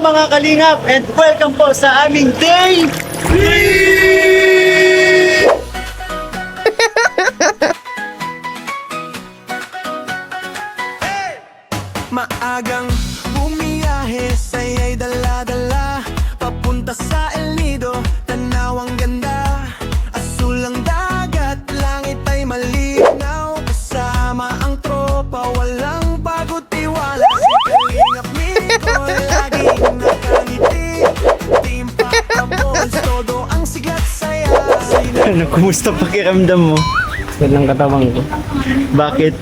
mga kalingap and welcome po sa aming day 3! Maagang bumiyahe, saya'y dala-dala papunta sa El Nido, tanaw ang ganda. Asul ang dagat, langit ay malinaw. Kasama ang tropa, walang bago tiwala. Si Kalingap Nico, laging nakangiti. Team Papa Balls, todo ang sigat saya. Ano, kumusta pakiramdam mo? Sakit ng katawan ko. Bakit?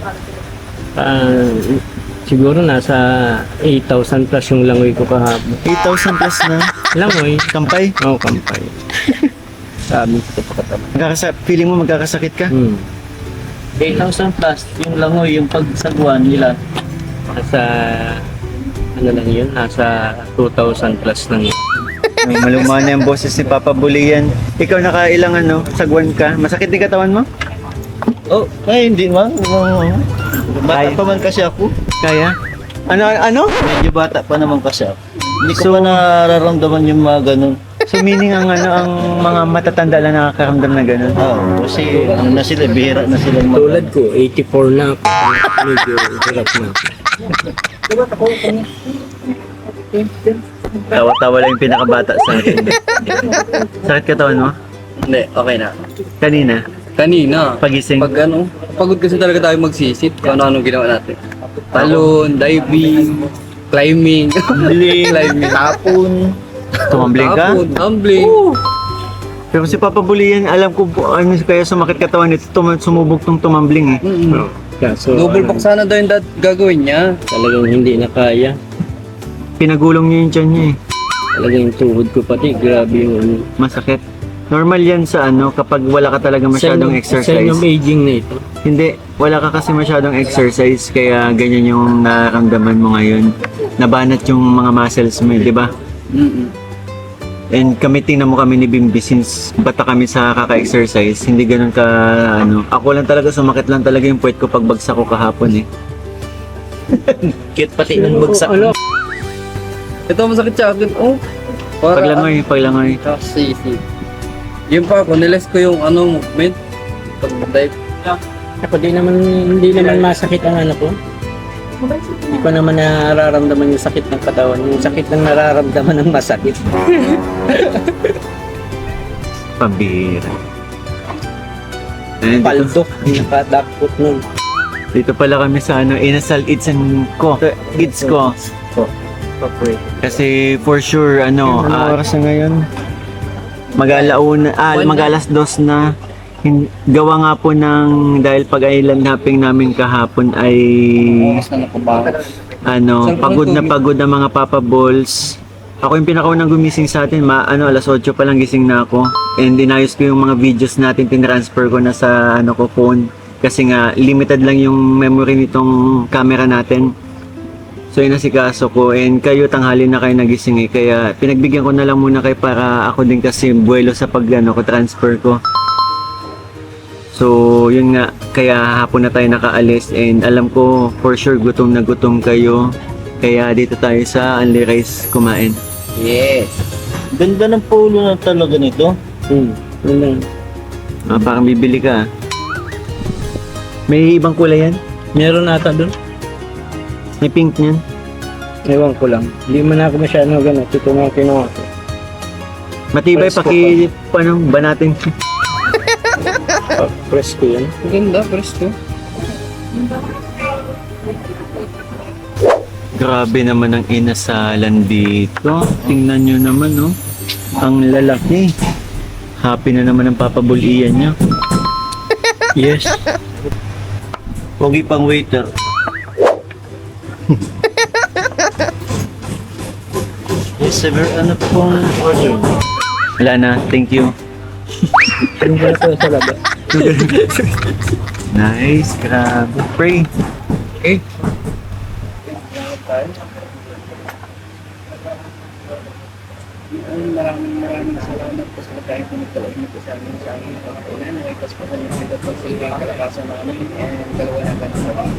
Siguro nasa 8,000 plus yung langoy ko kahapon. 8,000 plus na Langoy? kampay? Oo, kampay. Sabi ko pa katawan. Feeling mo magkakasakit ka? 8,000 plus yung langoy, yung pagsagwan nila. Nasa, ano lang yun, nasa 2,000 plus lang yun. Ay, maluma na yung boses ni Papa Bulian. Ikaw nakailang ano, sagwan ka? Masakit din katawan mo? Oh, ay hindi man. Bata Ay. pa man kasi ako. Kaya? Ano? Medyo bata pa naman kasi ako. Hindi ko pa nararamdaman yung mga ganun. So meaning ang mga matatanda lang nakakaramdam na gano'n. Kasi ano na sila, bihira na sila. Tulad ko, 84 na ako. Medyo hirap na ako. Tawa-tawa lang yung pinakabata sa akin. Sakit katawan mo? Hindi, okay na. Kanina? Kanina, Pagising? pag ano, pagod kasi talaga tayo magsisit kung ano-anong ginawa natin. Talon, diving, climbing, climbing, tapon, Tumambling ka? tumbling. Pero si Papa Bulian, alam ko ano kaya sumakit katawan nito, sumubok tong tumambling eh. Kaso, Double box sana daw yung gagawin niya. talagang hindi na kaya. Pinagulong niya yung tiyan niya eh. Talagang yung tuhod ko pati, grabe yung ano. Masakit. Normal yan sa ano, kapag wala ka talaga masyadong Sign exercise. of aging na ito. Hindi, wala ka kasi masyadong exercise, kaya ganyan yung nararamdaman mo ngayon. Nabanat yung mga muscles mo, di ba? And kami, tingnan mo kami ni Bimbi, since bata kami sa kaka-exercise, hindi ganun ka, ano, ako lang talaga, sumakit lang talaga yung puwet ko pag bagsak ko kahapon eh. Cute pati ng bagsak. Ano? Ito masakit sa akin. Oh, Paglangoy. Kasi, yun pa ako, niles ko yung ano movement. Pag-dive. Ako hindi naman masakit ang ano ko. Hindi ko naman nararamdaman yung sakit ng katawan. Yung sakit lang nararamdaman ng masakit. Pambira. Ayan, dito, Paldok, nakadakot nun. dito pala kami sa ano, Inasal Itsan ko. It's ko. Kasi for sure, ano, oras na ngayon? Mag-alas 2 na. Gawa nga po ng, dahil pag island hopping namin kahapon ay Oras na nakubahan. ano, pagod na pagod ang mga Papa Balls. Ako yung pinakaunang gumising sa atin, alas 8 pa lang gising na ako. And inayos ko yung mga videos natin, tinransfer ko na sa ano ko phone. Kasi nga, limited lang yung memory nitong camera natin. So inasikaso ko, and kayo tanghali na kayo nagising eh. Kaya pinagbigyan ko na lang muna kayo para ako din kasi buwelo sa pag ano, ko transfer ko. So yun nga, kaya hapon na tayo nakaalis, and alam ko for sure gutom na gutom kayo. Kaya dito tayo sa Only Rice kumain. Yes. Ganda ng polo na talaga nito. Yun lang. Parang bibili ka. May ibang kulay yan? Meron ata doon. May pink niyan? Ewan ko lang. Hindi man ako masyadong gano'n. Ito mga kinuha ko. Matibay, Presko ba natin? Presko yan. Ganda, presto. Grabe naman ang inasalan dito. Tingnan nyo naman, no? Ang lalaki. Happy na naman ang papabulian niya. Yes. Pogi pang waiter. Yes, sir. Ano pong order? Wala na, thank you. Yung pala ko sa laba. Nice, grabe. Pray. Okay. Maraming salamat po sa Dahil po nagkalagin po sa amin pagpunan. Nagpas po kami sa pagsilbang kalakasan namin. Dalawa na ganun sa amin.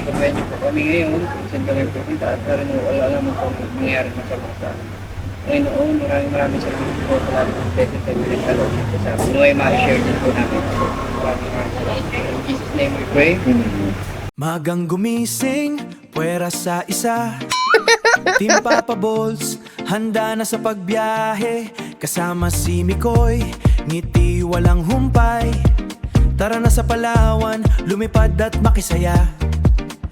Kapag niyo po kami ngayon, saan kami pupunta at parang wala naman po nangyari na sa basta. Ngayon, maraming salamat po sa lahat ng beses na nagkalagin po sa amin. Naway ma-share din po namin. Maraming salamat. In Jesus' name we pray. Magang gumising, puwera sa isa. Team Papa Balls, handa na sa pagbiyahe. Kasama si Mikoy, ngiti walang humpay. Tara na sa Palawan, lumipad at makisaya.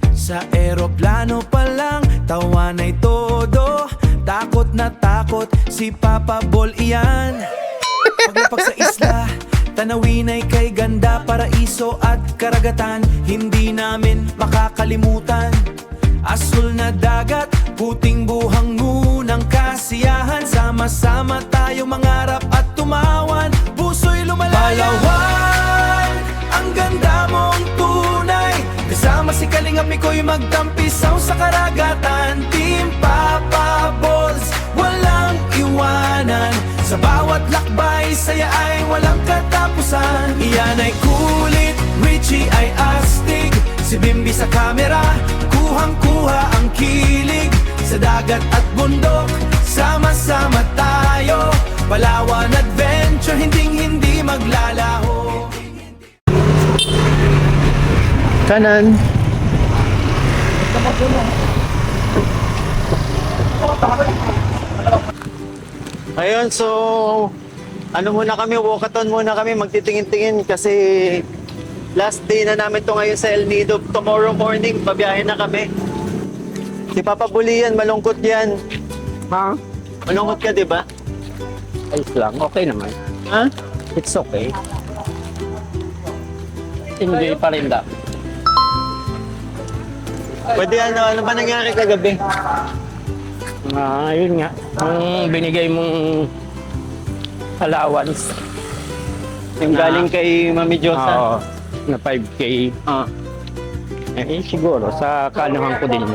Sa eroplano pa lang, tawa na'y todo. Takot na takot, si Papa Ball iyan. Paglapag sa isla, tanawin ay kay ganda, paraiso at karagatan. Hindi namin makakalimutan. Asul na dagat, puting buhang ngunang kasiyahan. Sama-sama tayo mangarap at tumawan, puso'y lumalayan. Palawan, ang ganda mong tunay. Kasama si Kalingap Mikoy magtampisaw sa karagatan. Team Papa Balls, walang iwanan. Sa bawat lakbay, saya ay walang katapusan. Iyan ay kulit, Richie ay astig. Si Bimbi sa kamera, kuhang-kuha ang kilig. Sa dagat at bundok, sama-sama tayo. Palawan Adventure, hinding-hindi maglalaho. Kanan. Ayun, so ano muna kami, walkathon muna kami, magtitingin-tingin kasi last day na namin to ngayon sa El Nido. Tomorrow morning, babiyahe na kami. Si Papa Buli yan, malungkot yan. Ha? Malungkot ka, di ba? Ayos lang, okay naman. Ha? It's okay. Enjoy pa rin daw. Pwede ano ba nangyari kagabi? Yun nga. Yung binigay mong allowance. Yung galing kay Mami Josa. Oo, na 5K. Ah. Siguro, sa kanuhan ko din.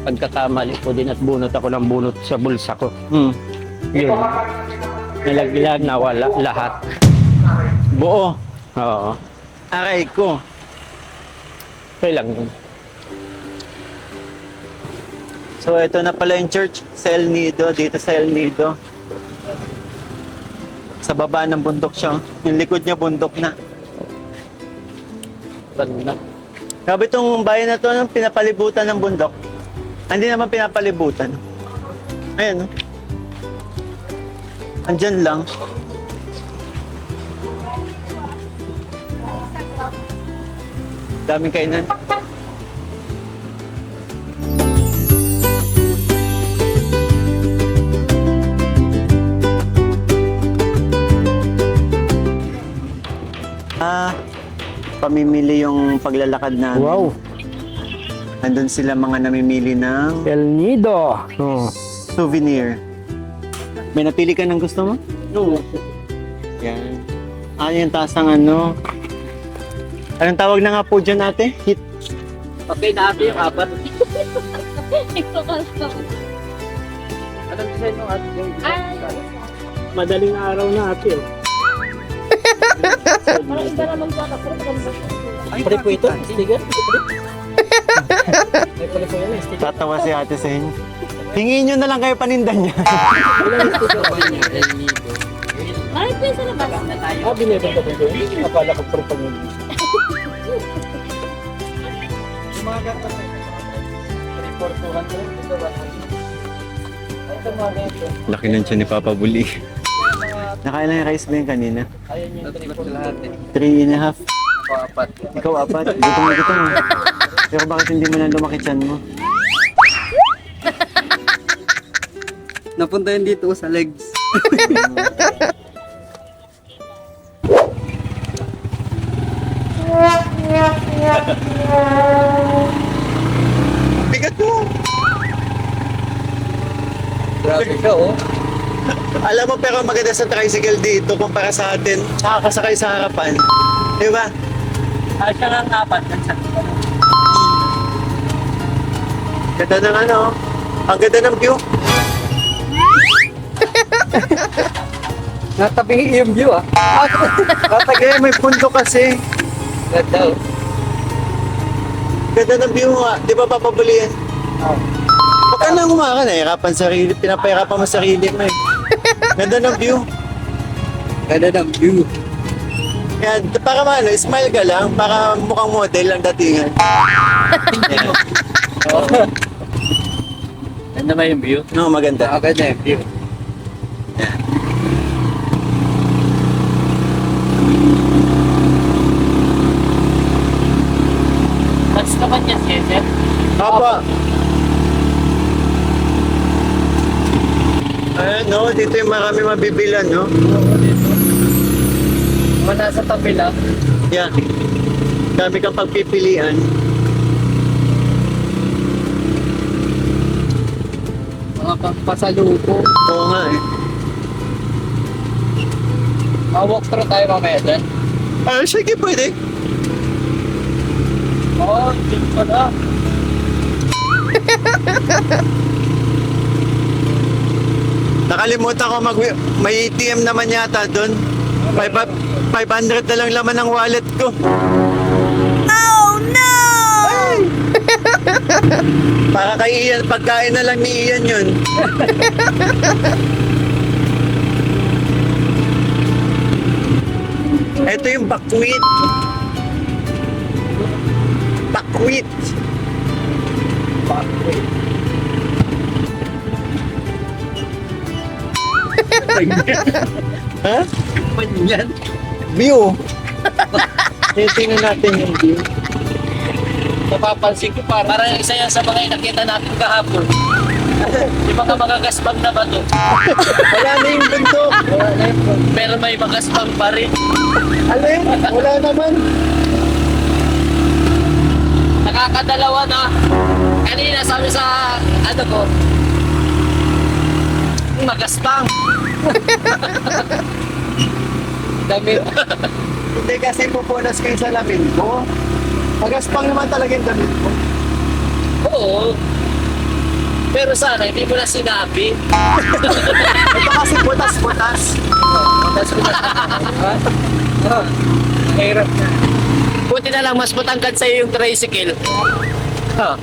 Pagkakamali ko din at bunot ako ng bunot sa bulsa ko. Yun. Nalaglag, nawala lahat. Buo. Oo. Aray ko. Okay lang yun. So ito na pala yung church sa El Nido, dito sa El Nido. Sa baba ng bundok siya. Yung likod niya bundok na. Ganda. Grabe itong bayan na to, pinapalibutan ng bundok. Hindi naman pinapalibutan. Ayan, no? Andyan lang. Daming kainan. Pamimili yung paglalakad namin. Wow. Nandun sila mga namimili ng El Nido. Oh. souvenir. May napili ka ng gusto mo? No. Yan. Yung tasang ano. Anong tawag na nga po dyan, ate? Hit. Okay na ate yung apat. Nagpakalpa. Anong design mo ate? Ay, Madaling araw na ate. parang iba naman po ako. Pero maganda. Pre po ito? Sticker? May pala po yan, sticker. Tatawa si ate sa inyo. Hingin nyo na lang kayo panindan niya. Walang sticker pa rin El Nido. Bakit po yung sa labas? Binibenta ko ito. Akala ko pro pang mga gata sa report 200 ito 100. Ito mga ganito. Laki ng tiyan ni Papa Buli. Nakailan yung rice ba yun kanina? Ayun yung Tatlo sa lahat eh. 3.5. Apat. Ikaw 4. Gutom na gutom. Pero bakit hindi mo lang lumaki tiyan mo? Napunta yun dito sa legs. Bigat mo! Grabe ka oh. Alam mo, pero maganda sa tricycle dito kumpara sa atin. Nakakasakay sa harapan. Di ba? Siya lang apat. Ganda ng ano. Ang ganda ng view. Natabingi yung view ah. Tatagay, may punto kasi. Ganda oh. Ganda ng view nga. Di ba papabulian? Huwag ka nang umaka, nahihirapan sarili. Pinapahirapan mo sarili mo eh. Ganda ng view. Ganda ng view. Kaya para ano, smile ka lang, para mukhang model ang datingan. Ano ba yung view? No, maganda. Ganda yung view. That's naman yan, Sir. Apa. Ayan, no, dito yung marami mabibilan, no? Mga nasa tabi lang. Yan. Dami kang pagpipilian. Mga pampasalupo. Oo nga eh. Walk through tayo mamaya dyan. Ah, sige, pwede. Oo, dyan pala. Nakalimutan ko may ATM naman yata doon. 500 na lang laman ng wallet ko. Oh no! Para kay Ian, pagkain na lang ni Ian yun. Ito yung buckwheat. Buckwheat. Ha? Panyan. View. Tingnan natin yung view. Napapansin ko parang isa yan sa mga nakita natin kahapon. Yung mga magagasbang na bato. Wala na yung bundok. Pero may magasbang pa rin. Alin? Wala naman. Nakakadalawa na. Kanina sabi sa ano ko, magasbang. Damit. Hindi kasi pupunas kayo sa lamin ko. Magaspang naman talaga yung damit ko. Oo. Pero sana hindi mo na sinabi. Ito kasi butas-butas. Hirap na. Buti na lang mas matangkad sa'yo yung tricycle. Ha?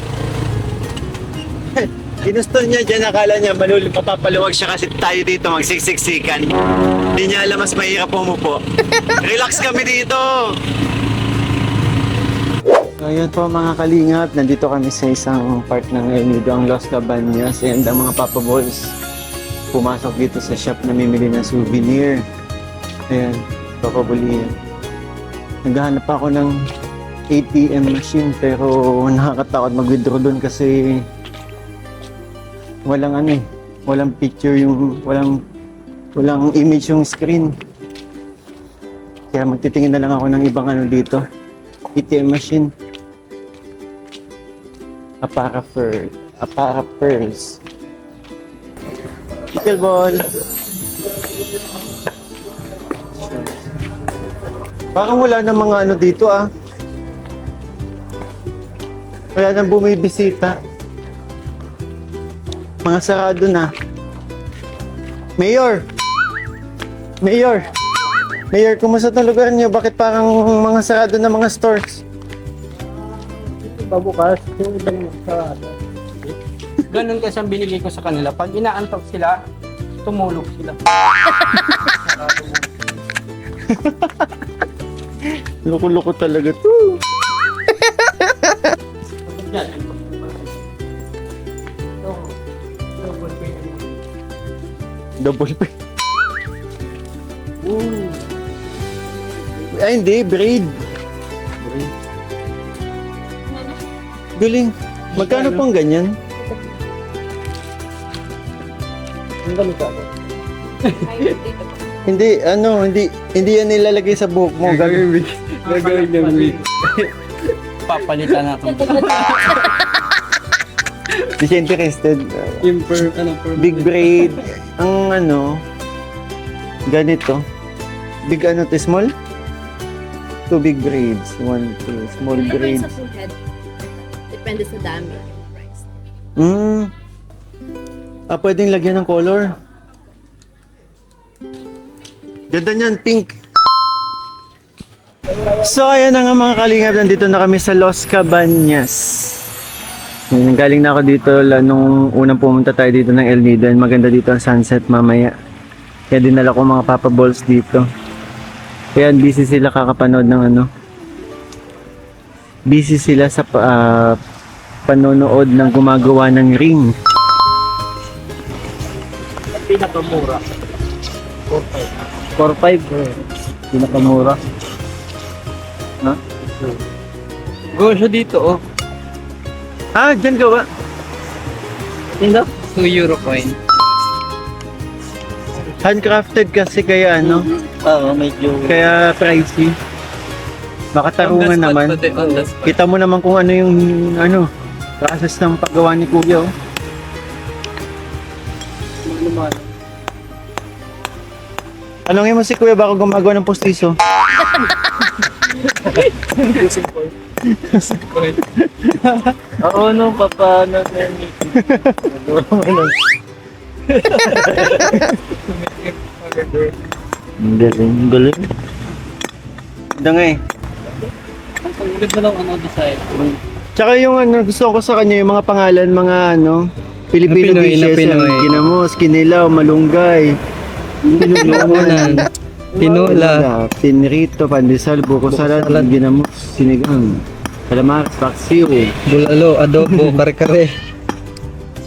Ginusto niya dyan, akala niya mapapaluwag siya kasi tayo dito magsiksiksikan. Hindi niya alam mas mahirap pumupo. Relax kami dito! Ngayon po mga kalingap, nandito kami sa isang part ng El Nido, ang Los Cabañas, and ang mga Papa Balls pumasok dito sa shop na mimili ng souvenir. Ayan, papabulihan. Naghahanap pa ako ng ATM machine pero nakakatakot mag-withdraw doon kasi walang ano eh, walang picture yung, walang image yung screen. Kaya magtitingin na lang ako ng ibang ano dito, ATM machine. Apara Pearls. Pickleball. Parang wala na mga ano dito ah. Wala nang bumibisita. Mga sarado na. Mayor! Mayor! Mayor, kumusta itong lugar niyo? Bakit parang mga sarado na mga stores? Babukas, yung ibang sa... Ganun kasi ang binigay ko sa kanila. Pag inaantok sila, tumulog sila. Loko-loko talaga to. Double pay. Ay, hindi. Braid. Galing. Magkano pong ganyan? Hindi, ano, hindi yan nilalagay sa buhok mo. Gagawin ng wig. Papalitan natin. Di siya interested. Yung Big braid. Ang ano, ganito. Big ano to, small? Two big braids. One, two, small Depende braids. sa full head. Depende sa dami. Pwedeng lagyan ng color. Ganda niyan, pink. So ayan na nga mga kalingap, nandito na kami sa Los Cabañas. Galing na ako dito nung unang pumunta tayo dito ng El Nido. Maganda dito ang sunset mamaya. Kaya dinala ko mga Papa Balls dito. Kaya busy sila kakapanood ng ano. Busy sila sa panonood ng gumagawa ng ring. Pinakamura. 4-5. Pinakamura. Ha? Go siya dito, oh. Ah, dyan gawa. Hindi? 2 euro coin. Handcrafted kasi kaya ano, Oo, medyo... kaya pricey. Makatarungan naman. On the spot. Kita mo naman kung ano yung ano, process ng paggawa ni Kuya. Oh. Anongin mo si Kuya baka gumagawa ng postiso. Oo, no, paano na Ang galing, ang galing. Ganda nga eh. Ang ulit mo lang ano design. Tsaka yung ano, gusto ko sa kanya yung mga pangalan, mga ano, Filipino Na Pinoy, na dishes. Pinoy. Yung ginamos, kinilaw, malunggay. Pinunan. Pinula. Pinrito, pandesal, buko salad, ginamos, sinigang. Calamari, paksiw. Bulalo, adobo, kare-kare.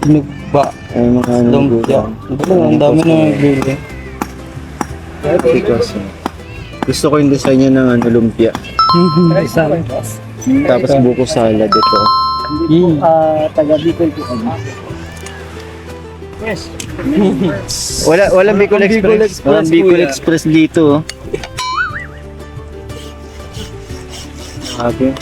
Sinugba. Ay, mga ano, Lumpia. Ang dami na bili. Because, gusto ko yung design niya ng ano, lumpia. Tapos buko salad ito. Taga Bicol po kami. Walang Bicol Express. Walang Bicol Express dito. Okay.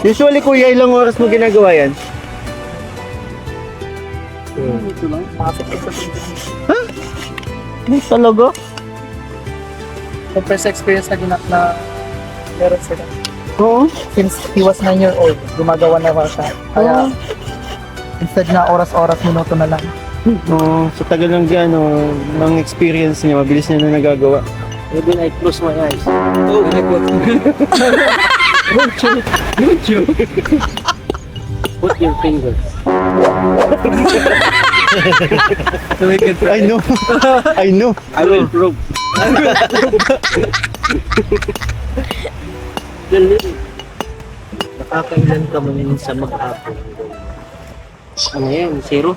Usually kuya, ilang oras mo ginagawa yan? Talaga? The first experience na na meron sila. Oo. Since he was 9 years old, gumagawa na siya. Kaya, instead na oras-oras, minuto na lang. Oo. Sa tagal ng ano, ng experience niya, mabilis niya na nagagawa. Maybe I close my eyes. Put your fingers. I know. I know. I will prove. Nakakailan ka mo yun sa maghapon? Ano yan? Zero?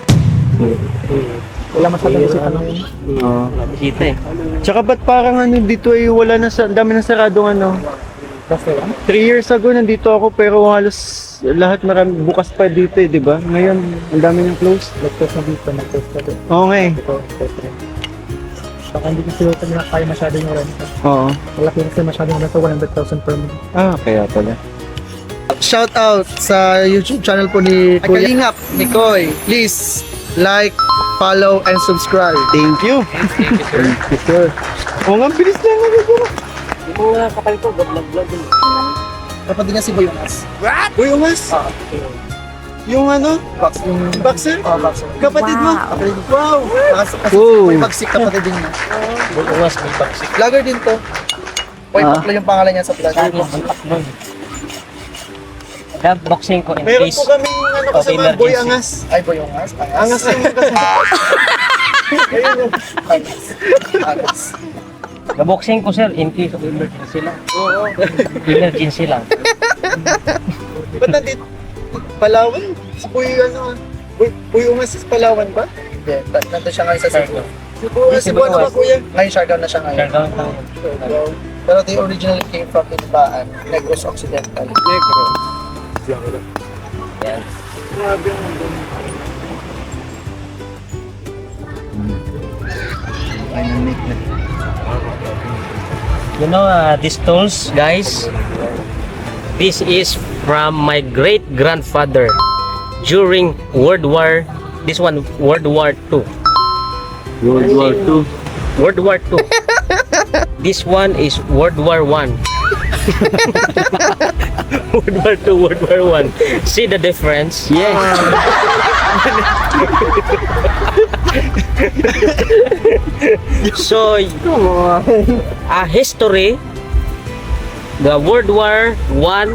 Wala masyadong bisita ng Oo. Bisita eh. Tsaka ba't parang ano dito ay wala na sa dami na saradong ano. restaurant. 3 years ago nandito ako pero halos lahat marami bukas pa dito eh, di ba? Ngayon, ang dami nang close. Nag-test na dito, nag-test na dito. Oo nga eh. Ito, test na. Baka hindi ko sila na kaya masyado yung rent. Oo. Malaki kasi masyado yung rent, 100,000 per month. Ah, kaya pala. Shout out sa YouTube channel po ni Kuya Kalingap, ni Koy. Please like, follow, and subscribe. Thank you. Thank you, sir. Oo nga, bilis na nagagawa. Yung mga kapal ko, vlog-vlog din. Kapatid niya si Boyonas. Uy, umas. Yung ano? Boxer? Boxer. Kapatid mo? Wow. Kasi Oh. may bagsik kapatid din niya. Bukas may baksik. Vlogger din to. Boy Paklo yung pangalan niya sa vlog. Boxing ko in Meron case. po kaming ano Okay, kasama, Boy emergency. Angas. Ay, Boyonas. Angas yung kasama. Ayun o. Angas. Boxing ko sir in case of emergency lang. Oo. Emergency lang. Ba't nandito? Palawan? Si Boy ano? Boy Ungas is Palawan ba? Hindi, nandun siya ngayon sa Cebu. Cebu ano ba kuya? Ngayon, Siargao na siya ngayon. Siargao na. Pero they originally came from Inbaan, Negros Occidental. Yan. You know these tools, guys? This is from my great grandfather during World War. This one, World War II. World War II. World War II. This one is World War I. World War II, World War I. See the difference? Yes. So, history, the World War I,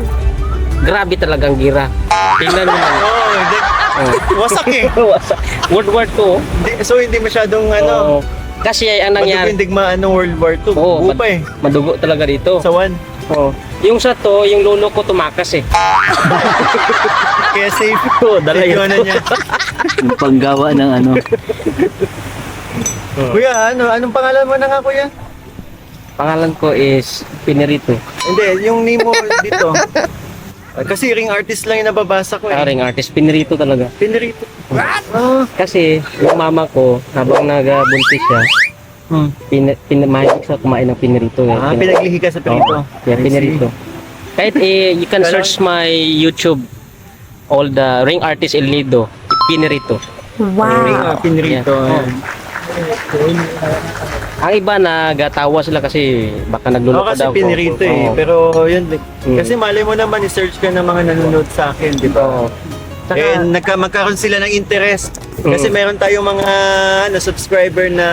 grabe talagang gira. Tingnan mo naman. Wasak eh. World War II, So hindi masyadong oh, kasi ang nangyari, madugong digmaan ng World War II. Oo, Buo pa eh. madugo talaga dito. Sa one. Oh. Yung sa to, yung lolo ko tumakas eh. Kaya safe. Oo, dala Safe yun. yung ano niya. Yung panggawa ng ano. Kuya, anong pangalan mo na nga kuya? Pangalan ko is Pinirito. Hindi, yung name mo dito. Kasi ring artist lang yung nababasa ko eh. Ring artist, Pinirito talaga. Pinirito. Kasi yung mama ko, habang nagbuntis siya, mahilig siya kumain ng Pinirito. Eh. Pinaglihi ka sa Pinirito. Yeah, Pinirito. Kahit you can search my YouTube, all the ring artist El Nido, Pinirito. Ring Pinirito. Yeah. Ang iba nagatawa sila kasi baka nagluloko Kasi daw. Pinirito eh. Oo. Pero yun, kasi malay mo naman i-search ka ng mga nanonood sa akin, di ba? Oo. Saka, Eh, magkaroon sila ng interest. Kasi meron tayong mga subscriber na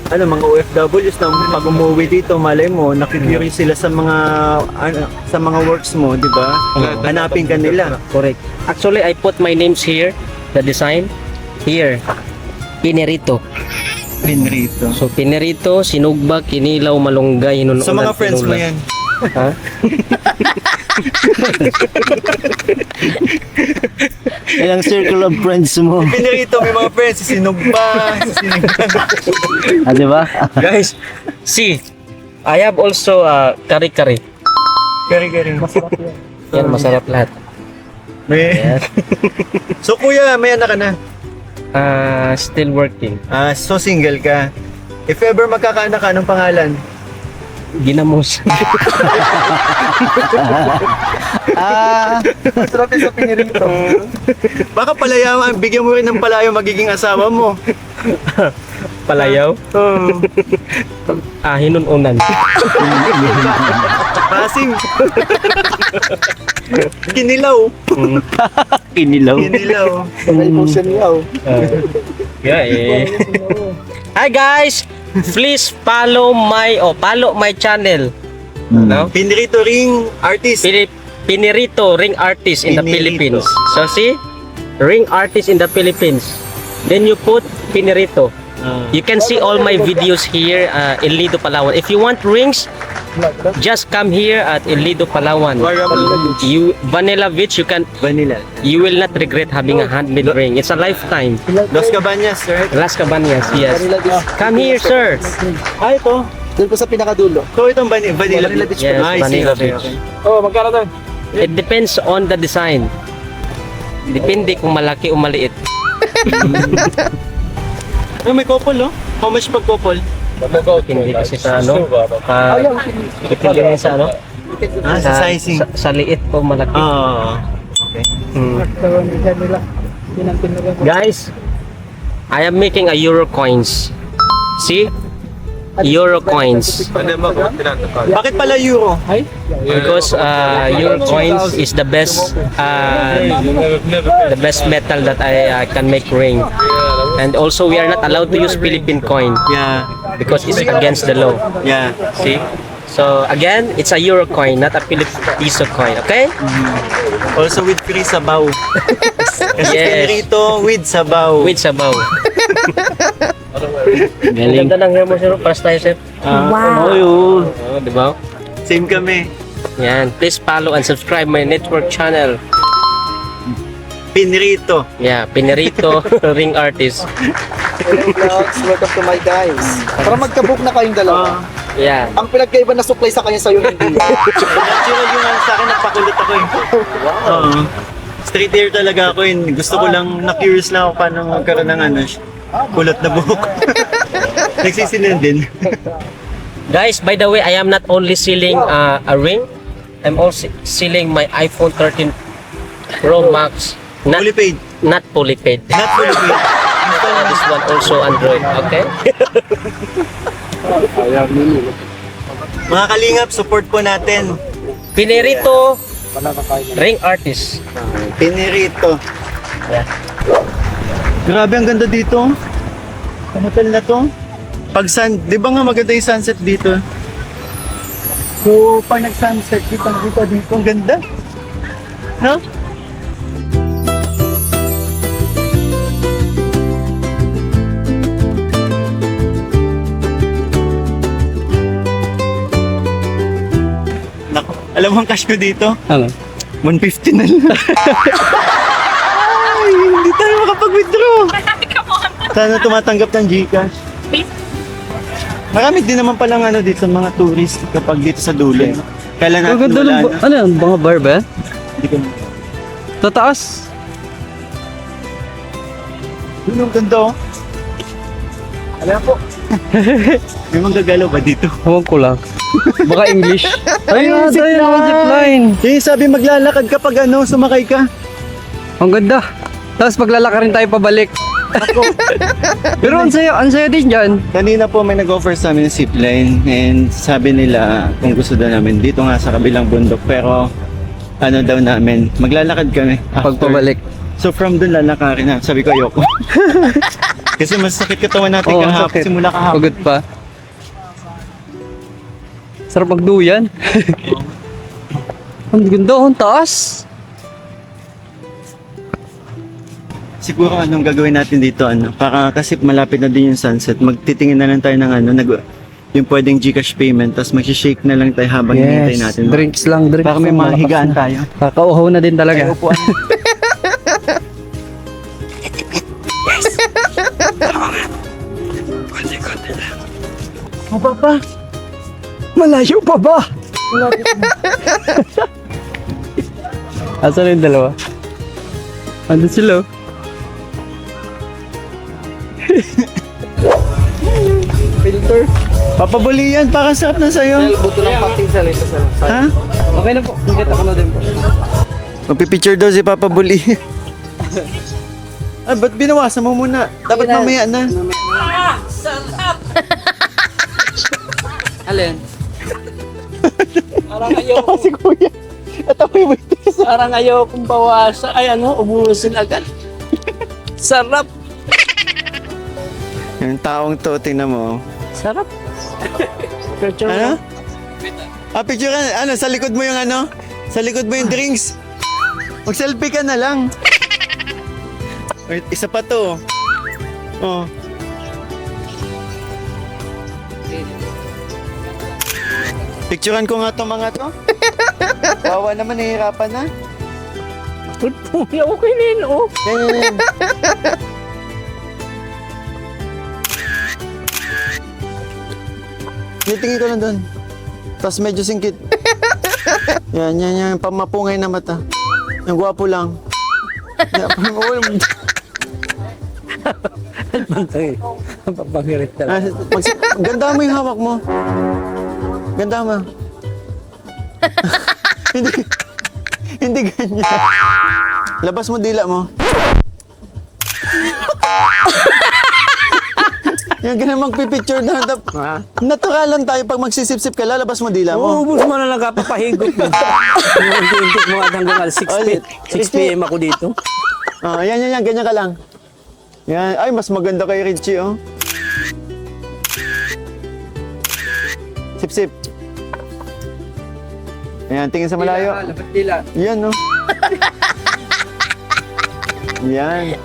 mga OFWs na pag umuwi dito, malay mo, nakikurious sila sa mga works mo, di ba? Hanapin ka nila. correct. Actually, I put my names here, the design, here. Pinirito. Pinirito. So, Pinirito, Sinugba, Kinilaw, Malunggay, Hinununan. Sa mga friends mo yan. Ha? Ilang circle of friends mo. Pinirito, may mga friends, si Sinugba, si Sinugba. Di ba? Guys, see, I have also kari-kari. Kari-kari. Yan, masarap lahat. May... So kuya, may anak ka na? Still working. So single ka. If ever magkakaanak ka, anong pangalan? Ginamos. Masarap yung sa Pinirito. Baka palayaman, bigyan mo rin ng palayo magiging asawa mo. Palayaw. Hinununan. Pasim. Kinilaw. Kinilaw. Kinilaw. May emotion niya. Yeah, Hi guys! Please follow my channel. No? Pinirito ring artist. Pinirito ring artist in the Pinirito. Philippines. So see? Ring artist in the Philippines. Then you put Pinirito. You can see all my videos here in Lido, Palawan. If you want rings, just come here at El Nido, Palawan. Vanilla Beach, Vanilla. you will not regret having a handmade ring. It's a lifetime. Los Cabañas, right? Las Cabañas, yes. Come here, sir. Ito. Doon po sa pinakadulo. So itong Vanilla Beach. Yes, I see. Vanilla Okay, Beach. okay. Oh, magkano doon? It depends on the design. Depende kung malaki o maliit. May couple, oh. How much pag couple? Hindi kasi sa depende rin sa Sa sizing. sa liit o malaki. Okay. Guys, I am making a euro coins. See? Euro coins. Bakit pala euro? Because euro coins is the best metal that I can make ring. And also we are not allowed to use Philippine coin Yeah. because it's against the law. Yeah. See? So again, it's a euro coin, not a piso coin, okay? Also with free sabaw. Kasi Yes. Pinirito with sabaw. With sabaw. Galing. Ganda ng hair mo, sir. Paras tayo, sir. Oh, Oh, di ba? Same kami. Yan. Please follow and subscribe my network channel. Pinirito. Yeah, Pinirito Ring Artist. Vlogs, welcome to my guys. Para magka-book na kayong dalawa. Yeah. Ang pinagkaiba na supply sa kanya sa'yo hindi. Natural yung sa akin, nagpakulot ako eh. Oo. Straight hair talaga ako eh. Gusto ko lang, na-curious lang ako paano magkaroon ng kulot na buhok. Nagsisinan din. Guys, by the way, I am not only selling a ring, I'm also selling my iPhone 13 Pro Max. Fully paid. Not fully paid. Not fully paid. This one also Android, okay? Mga kalingap, support po natin. Pinirito Ring Artist. Pinirito. Grabe, ang ganda dito. Ang hotel na to. Pag di ba nga maganda yung sunset dito? So, pag nag-sunset, dito, ang ganda. No? Naku, alam mo ang cash ko dito? Ano? 150 na lang. Ay, hindi tayo makapag-withdraw. Sana tumatanggap ng Gcash. Marami din naman palang ano dito mga tourist kapag dito sa dulo. Kailan natin wala na. Ano yan? Mga bar ba? Hindi ko. Tataas. Yun ang ganda oh. Alam po. May manggagalaw ba dito? Huwag ko lang. Baka English. Ay, nga, tayo na zipline. Yung sabi maglalakad kapag ano, sumakay ka. Ang ganda. Tapos maglalaka rin tayo pabalik. Pero ang saya din dyan. Kanina po may nag-offer sa amin ng zipline and sabi nila kung gusto daw namin dito nga sa kabilang bundok pero ano daw namin, maglalakad kami after. Pagpabalik. So from dun lalakarin na. Sabi ko ayoko. Kasi mas sakit katawan natin Oo, kahapon, sakit. simula kahapon. Pagod pa. Sarap magduyan. Ang ganda, ang taas. Siguro anong gagawin natin dito ano, para kasi malapit na din yung sunset, magtitingin na lang tayo ng ano, yung pwedeng Gcash payment, tapos mag-shake na lang tayo habang hinihintay natin. Drinks lang, drinks. Para may lang, mahigaan malakas tayo. na. Kakauhaw na din talaga. Ay, upuan. Oh, papa. Malayo pa ba? Asan yung dalawa? Andun sila. Filter. Papabuli yan, parang sarap na sa'yo. Buto ng pating sa lisa sa Ha? Okay na po. Hinggat ako na din po. Magpipicture daw si Papa Bully. Ay, ba't binawasan mo muna? Dapat mamaya na. Alin? Parang ayaw Si Kuya. At ako yung waitress. Parang ayaw kong bawasan. Ay ano, ubusin agad. Sarap. Yung taong to, tingnan mo. Sarap. Picture Ano? Picture ka. Ano, sa likod mo yung ano? Sa likod mo yung drinks. Mag-selfie ka na lang. Wait, isa pa to. Oh. Picturean ko nga to mga to. Wawa naman, nahihirapan na. Okay na yun, oh. Yan. Tingin ko lang doon. Tapos medyo singkit. Yan. Pamapungay na mata. Yung gwapo lang. Papangirit talaga. Ganda mo yung hawak mo. Ganda mo. hindi ganyan. Labas mo dila mo. Yan ganun magpipicture na. Natural lang tayo pag magsisip-sip ka, lalabas mo dila mo. Uubos mo na lang kapapahigot mo. Hintik mo at hanggang 6 p.m. ako dito. Yan. Ganyan ka lang. Yan. Ay, mas maganda kay Richie, oh. Sip-sip. Ayan, tingin sa malayo. Labat dila. Yan, no? Yan.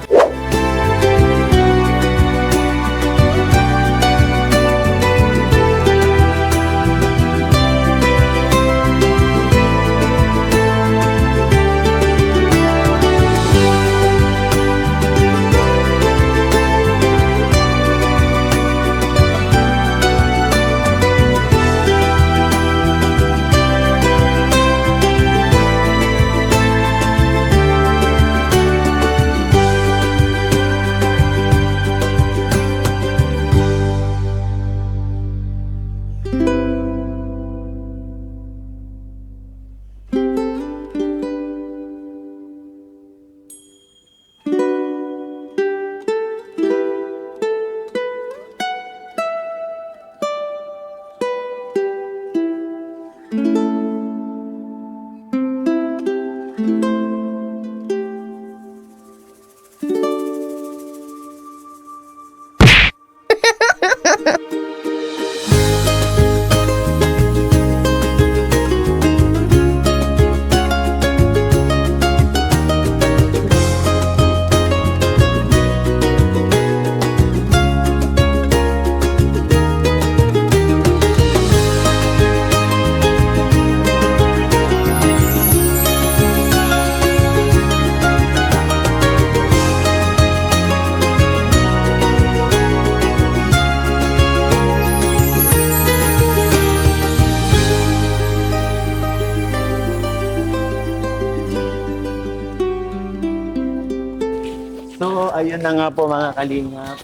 yun na nga po mga kalingap.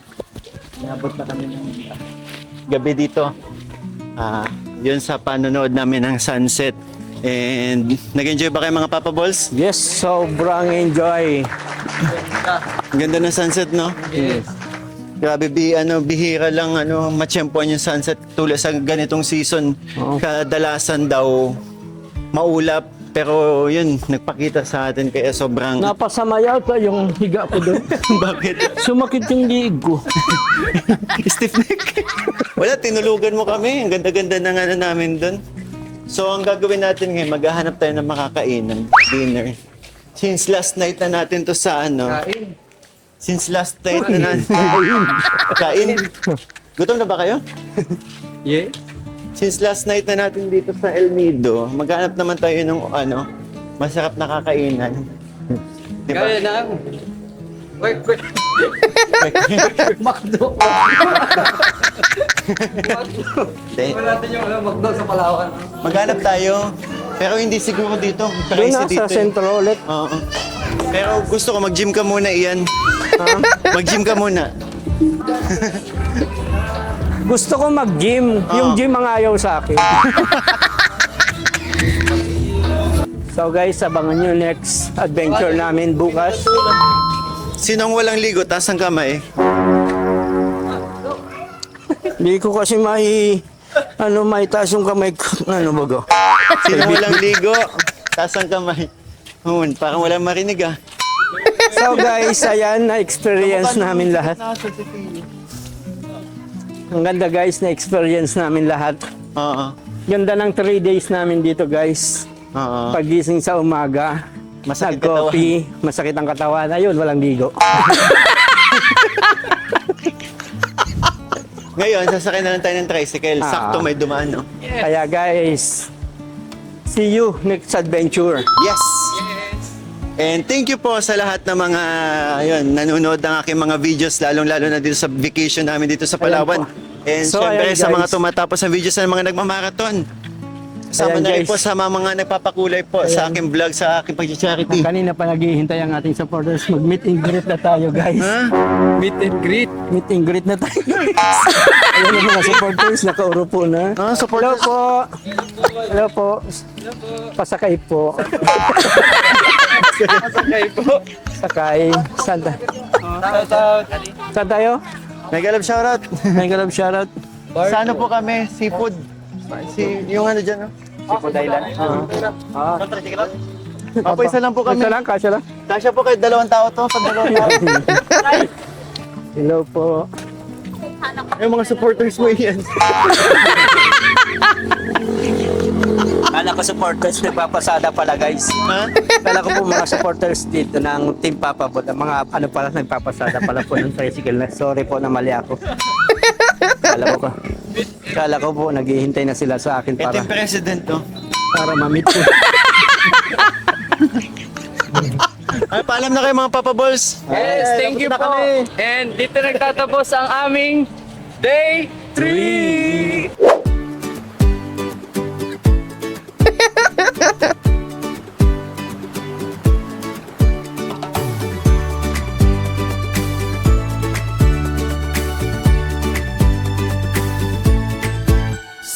Inabot na kami ng gabi dito. Yun sa panonood namin ng sunset. And nag-enjoy ba kayo mga Papa Balls? Yes, sobrang enjoy. Ang ganda ng sunset, no? Yes. Grabe, bihira lang matsyempoan yung sunset tulad sa ganitong season. Oo. Kadalasan daw maulap, pero yun, nagpakita sa atin kaya sobrang... Napasama yata yung higa ko doon. Bakit? Sumakit yung liig ko. Stiff neck. Wala, tinulugan mo kami. Ang ganda-ganda ng namin doon. So, ang gagawin natin ngayon, maghahanap tayo ng makakainan, dinner. Since last night na natin to sa Since last night na natin. Kain. Gutom na ba kayo? Yeah. Since last night na natin dito sa El Nido, maghanap naman tayo ng masarap na kakainan. Diba? Kaya na. Wait. Makdo. Hindi. Wala natin yung Makdo sa Palawan. Maghanap tayo. Pero hindi siguro dito. Doon na Crazy sa dito. sentro ulit. Oo. Pero gusto ko mag-gym ka muna, Ian. Mag-gym ka muna. Gusto ko mag-gym. Yung gym ang ayaw sa akin. So guys, abangan nyo next adventure namin bukas. Sinong walang ligo, taas ang kamay. Hindi ko kasi may taas yung kamay ko. Ano ba go? Sinong walang ligo, taas ang kamay. Parang walang marinig ah. So guys, ayan, na-experience namin lahat. Ang ganda guys, na-experience namin lahat. Oo. Ganda ng 3 days namin dito guys. Oo. Pagising sa umaga, Masakit nag-coffee, masakit ang katawan. Ayun, walang ligo. Ngayon, sasakay na lang tayo ng tricycle. Sakto may dumaan, no? Kaya guys, see you next adventure. Yes! And thank you po sa lahat ng mga nanonood ng aking mga videos, lalong-lalo na dito sa vacation namin dito sa Palawan. And So, syempre ayan, sa mga guys. tumatapos ng videos ng mga nagmamarathon. Kasama Ayan, na rin guys. po sa mga nagpapakulay po sa aking vlog, sa aking pag-charity. Kanina pa naghihintay ang ating supporters. Mag-meet and greet na tayo guys. Ha? Meet and greet. Meet and greet na tayo guys. Ayan yung mga supporters, nakaurupo na. Ah, supporters. Hello po. Pasakay po. Sakay. Saan tayo? Mega love shoutout. May galab shoutout. Sa ano po kami? Seafood. Yung ano dyan, no? Seafood Island. Opo, isa lang po kami. Isa lang, kasya lang. Kasya po kayo, 2 tao to. Pag 2 tao. Hello po. Yung mga supporters mo yan. Kala ko supporters nagpapasada pala guys. Ha? Kala ko po mga supporters dito ng Team Papa po. Mga ano pala nagpapasada pala po ng tricycle na. Sorry po na mali ako. Kala ko po naghihintay na sila sa akin Ito para yung president, no? ma-meet ko. Ay, paalam na kayo mga Papa Balls. Yes, thank you tapos po. na kami. And dito nagtatapos ang aming Day 3!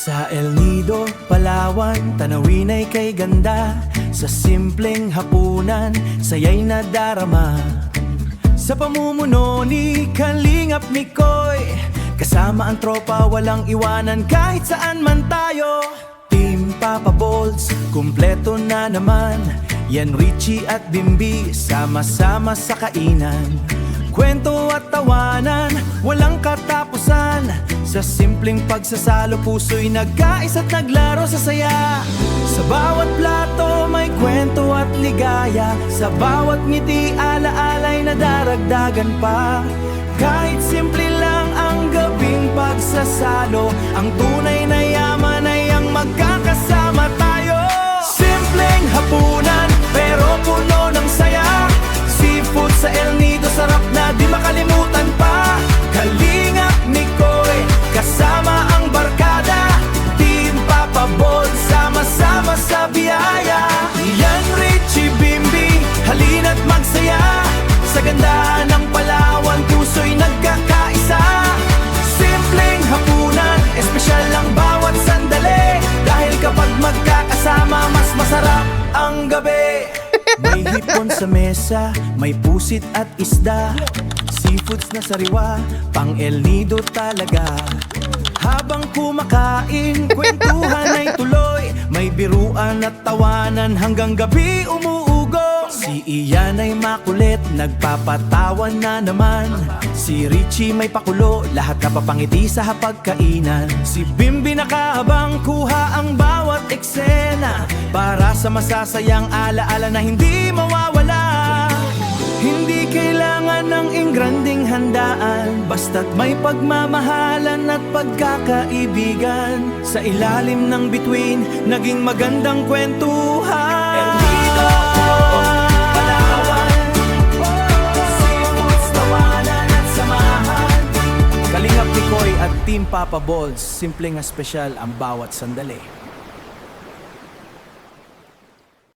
Sa El Nido, Palawan, tanawin ay kay ganda. Sa simpleng hapunan, saya'y nadarama. Sa pamumuno ni Kalingap Nikoy, kasama ang tropa, walang iwanan kahit saan man tayo. Team Papa Balls, kumpleto na naman. Yan Richie at Bimbi, sama-sama sa kainan. Kwento at tawanan, walang katapusan. Sa simpleng pagsasalo, puso'y nagkais at naglaro sa saya. Sa bawat plato may kwento at ligaya. Sa bawat ngiti, alaala'y nadaragdagan pa. Kahit simple lang ang gabing pagsasalo, ang tunay na yaman ay ang magkakasama tayo. Simpleng hapunan, pero puno ng saya. Seafood sa El Nido, sarap na di makalimutan pa. Kalingap Nikoy, kasama ang barkada. Team Papa Balls, sama-sama sa biyaya. Yan Richie Bimbi, halina't magsaya. Sa ganda ng Palawan, sa mesa, may pusit at isda. Seafoods na sariwa, pang El Nido talaga. Habang kumakain, kwentuhan ay tuloy. May biruan at tawanan hanggang gabi umuugong. Si Ian ay makulit, nagpapatawan na naman. Si Richie may pakulo, lahat napapangiti sa hapagkainan. Si Bimbi nakahabang, kuha ang bawat eksena para sa masasayang alaala na hindi mawawala. Hindi kailangan ng ingranding handaan, basta't may pagmamahalan at pagkakaibigan. Sa ilalim ng bituin, naging magandang kwentuhan. El Nido, Palawan, seafoods, tawanan at samahan. Kalingap ni Koy at Team Papa Balls, simpleng espesyal ang bawat sandali.